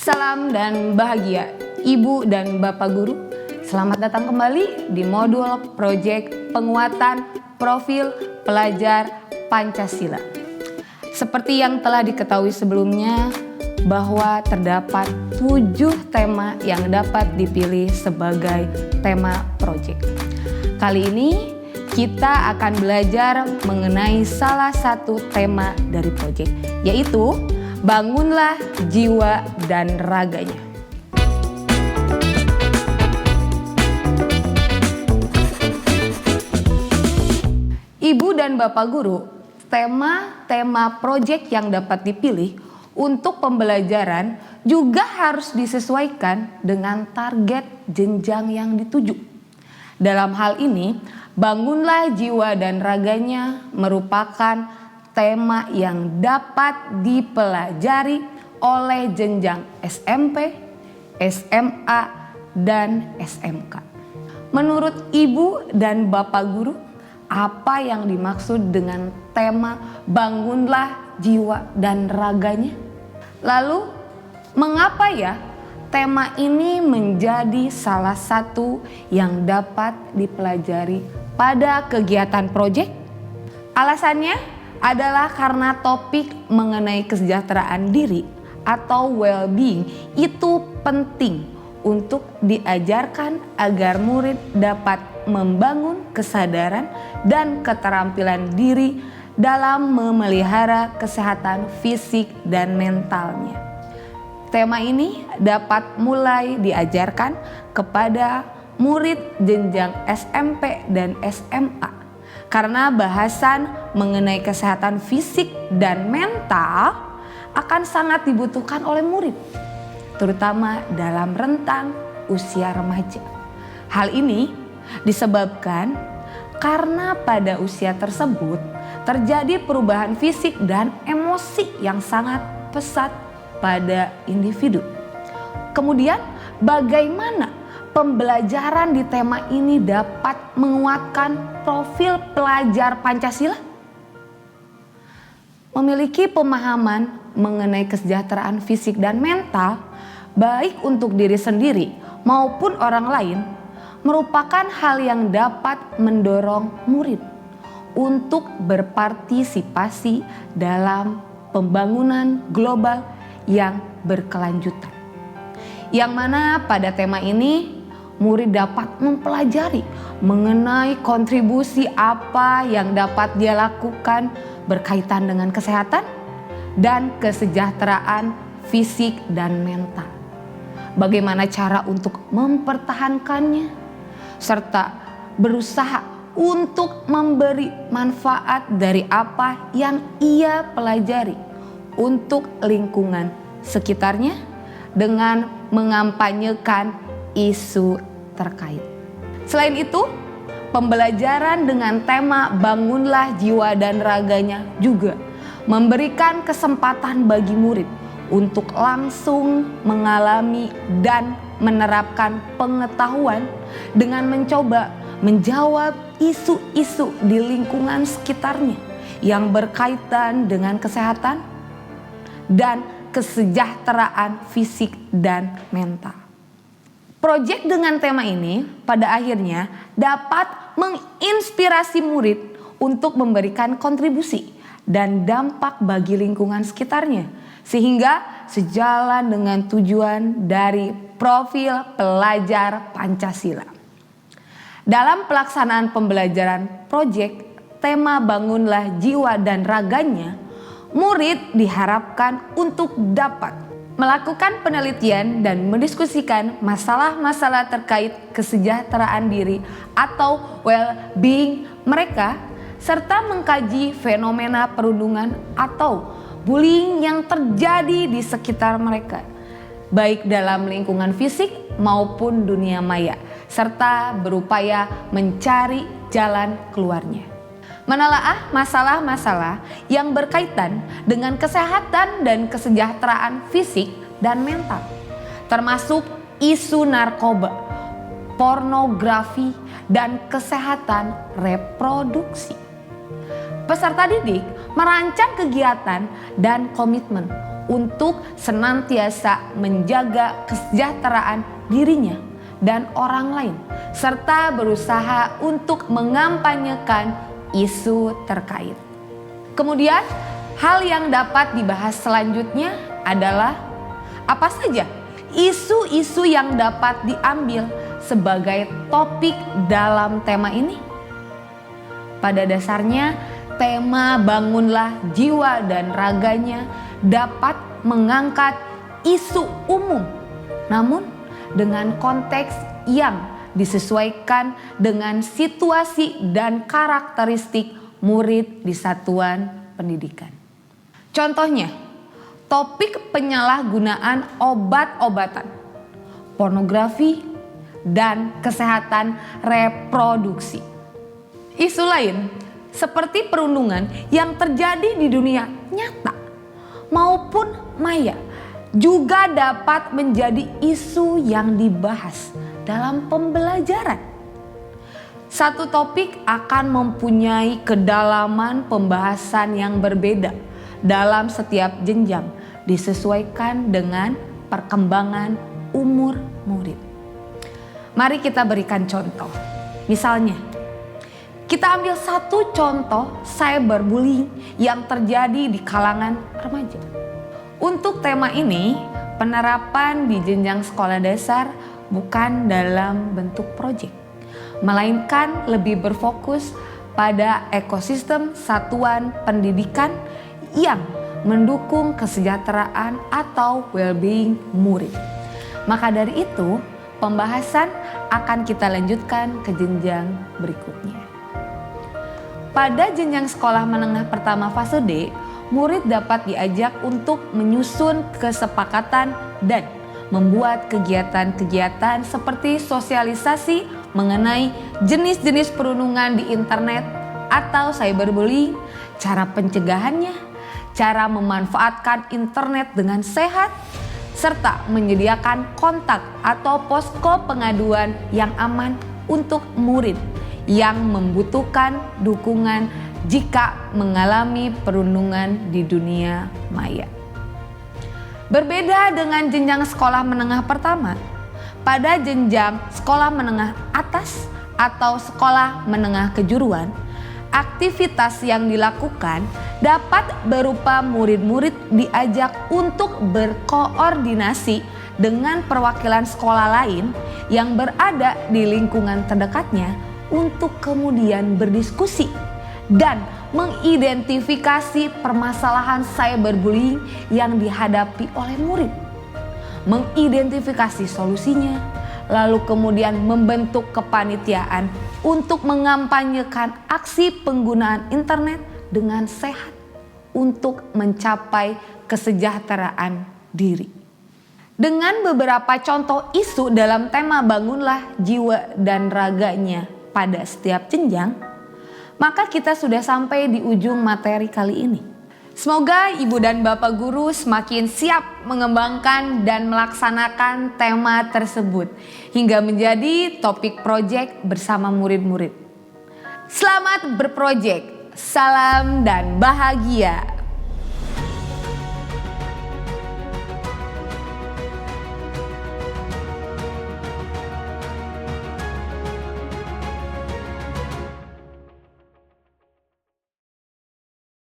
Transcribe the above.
Salam dan bahagia, Ibu dan Bapak Guru. Selamat datang kembali di modul proyek penguatan profil pelajar Pancasila. Seperti yang telah diketahui sebelumnya, bahwa terdapat 7 tema yang dapat dipilih sebagai tema proyek. Kali ini kita akan belajar mengenai salah satu tema dari proyek, yaitu bangunlah jiwa dan raganya. Ibu dan Bapak Guru, tema-tema proyek yang dapat dipilih untuk pembelajaran juga harus disesuaikan dengan target jenjang yang dituju. Dalam hal ini, bangunlah jiwa dan raganya merupakan tema yang dapat dipelajari oleh jenjang SMP, SMA, dan SMK. Menurut Ibu dan Bapak Guru, apa yang dimaksud dengan tema bangunlah jiwa dan raganya? Lalu, mengapa ya tema ini menjadi salah satu yang dapat dipelajari pada kegiatan proyek? Alasannya adalah karena topik mengenai kesejahteraan diri atau well-being itu penting untuk diajarkan agar murid dapat membangun kesadaran dan keterampilan diri dalam memelihara kesehatan fisik dan mentalnya. Tema ini dapat mulai diajarkan kepada murid jenjang SMP dan SMA karena bahasan mengenai kesehatan fisik dan mental akan sangat dibutuhkan oleh murid, terutama dalam rentang usia remaja. Hal ini disebabkan karena pada usia tersebut terjadi perubahan fisik dan emosi yang sangat pesat pada individu. Kemudian, bagaimana pembelajaran di tema ini dapat menguatkan profil pelajar Pancasila? Memiliki pemahaman mengenai kesejahteraan fisik dan mental, baik untuk diri sendiri maupun orang lain, merupakan hal yang dapat mendorong murid untuk berpartisipasi dalam pembangunan global yang berkelanjutan. Yang mana pada tema ini murid dapat mempelajari mengenai kontribusi apa yang dapat dia lakukan berkaitan dengan kesehatan dan kesejahteraan fisik dan mental. Bagaimana cara untuk mempertahankannya serta berusaha untuk memberi manfaat dari apa yang ia pelajari untuk lingkungan sekitarnya dengan mengampanyekan isu terkait. Selain itu, pembelajaran dengan tema bangunlah jiwa dan raganya juga memberikan kesempatan bagi murid untuk langsung mengalami dan menerapkan pengetahuan dengan mencoba menjawab isu-isu di lingkungan sekitarnya yang berkaitan dengan kesehatan dan kesejahteraan fisik dan mental. Proyek dengan tema ini pada akhirnya dapat menginspirasi murid untuk memberikan kontribusi dan dampak bagi lingkungan sekitarnya, sehingga sejalan dengan tujuan dari profil pelajar Pancasila. Dalam pelaksanaan pembelajaran proyek tema bangunlah jiwa dan raganya, murid diharapkan untuk dapat melakukan penelitian dan mendiskusikan masalah-masalah terkait kesejahteraan diri atau well-being mereka, serta mengkaji fenomena perundungan atau bullying yang terjadi di sekitar mereka, baik dalam lingkungan fisik maupun dunia maya, serta berupaya mencari jalan keluarnya. Menelaah masalah-masalah yang berkaitan dengan kesehatan dan kesejahteraan fisik dan mental, termasuk isu narkoba, pornografi, dan kesehatan reproduksi. Peserta didik merancang kegiatan dan komitmen untuk senantiasa menjaga kesejahteraan dirinya dan orang lain, serta berusaha untuk mengampanyekan isu terkait. Kemudian, hal yang dapat dibahas selanjutnya adalah apa saja isu-isu yang dapat diambil sebagai topik dalam tema ini. Pada dasarnya, tema bangunlah jiwa dan raganya dapat mengangkat isu umum, namun dengan konteks yang disesuaikan dengan situasi dan karakteristik murid di satuan pendidikan. Contohnya, topik penyalahgunaan obat-obatan, pornografi, dan kesehatan reproduksi. Isu lain seperti perundungan yang terjadi di dunia nyata maupun maya juga dapat menjadi isu yang dibahas dalam pembelajaran. Satu topik akan mempunyai kedalaman pembahasan yang berbeda dalam setiap jenjang, disesuaikan dengan perkembangan umur murid. Mari kita berikan contoh. Misalnya, kita ambil satu contoh cyberbullying yang terjadi di kalangan remaja. Untuk tema ini, penerapan di jenjang sekolah dasar bukan dalam bentuk proyek, melainkan lebih berfokus pada ekosistem satuan pendidikan yang mendukung kesejahteraan atau well-being murid. Maka dari itu, pembahasan akan kita lanjutkan ke jenjang berikutnya. Pada jenjang sekolah menengah pertama fase D, murid dapat diajak untuk menyusun kesepakatan dan membuat kegiatan-kegiatan seperti sosialisasi mengenai jenis-jenis perundungan di internet atau cyberbullying, cara pencegahannya, cara memanfaatkan internet dengan sehat, serta menyediakan kontak atau posko pengaduan yang aman untuk murid yang membutuhkan dukungan jika mengalami perundungan di dunia maya. Berbeda dengan jenjang sekolah menengah pertama, pada jenjang sekolah menengah atas atau sekolah menengah kejuruan, aktivitas yang dilakukan dapat berupa murid-murid diajak untuk berkoordinasi dengan perwakilan sekolah lain yang berada di lingkungan terdekatnya untuk kemudian berdiskusi dan mengidentifikasi permasalahan cyberbullying yang dihadapi oleh murid, mengidentifikasi solusinya, lalu kemudian membentuk kepanitiaan untuk mengampanyekan aksi penggunaan internet dengan sehat untuk mencapai kesejahteraan diri. Dengan beberapa contoh isu dalam tema bangunlah jiwa dan raganya pada setiap jenjang, maka kita sudah sampai di ujung materi kali ini. Semoga Ibu dan Bapak Guru semakin siap mengembangkan dan melaksanakan tema tersebut hingga menjadi topik proyek bersama murid-murid. Selamat berprojek, salam dan bahagia.